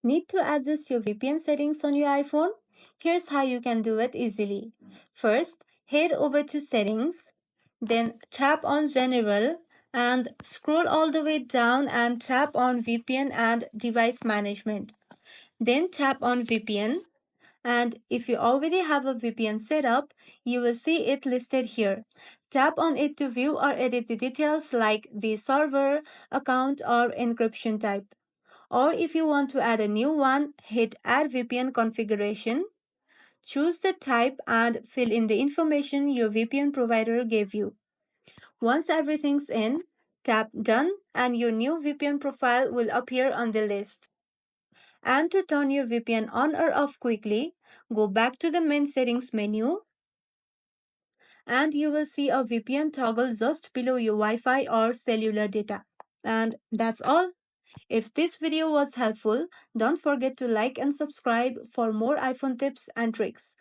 Need to adjust your VPN settings on your iPhone? Here's how you can do it easily. First, head over to Settings, then tap on General and scroll all the way down and tap on VPN and Device Management. Then tap on VPN, and if you already have a VPN set up, you will see it listed here. Tap on it to view or edit the details like the server, account, or encryption type. Or if you want to add a new one, hit Add VPN Configuration. Choose the type and fill in the information your VPN provider gave you. Once everything's in, tap Done and your new VPN profile will appear on the list. And to turn your VPN on or off quickly, go back to the main settings menu and you will see a VPN toggle just below your Wi-Fi or cellular data. And that's all. If this video was helpful, don't forget to like and subscribe for more iPhone tips and tricks.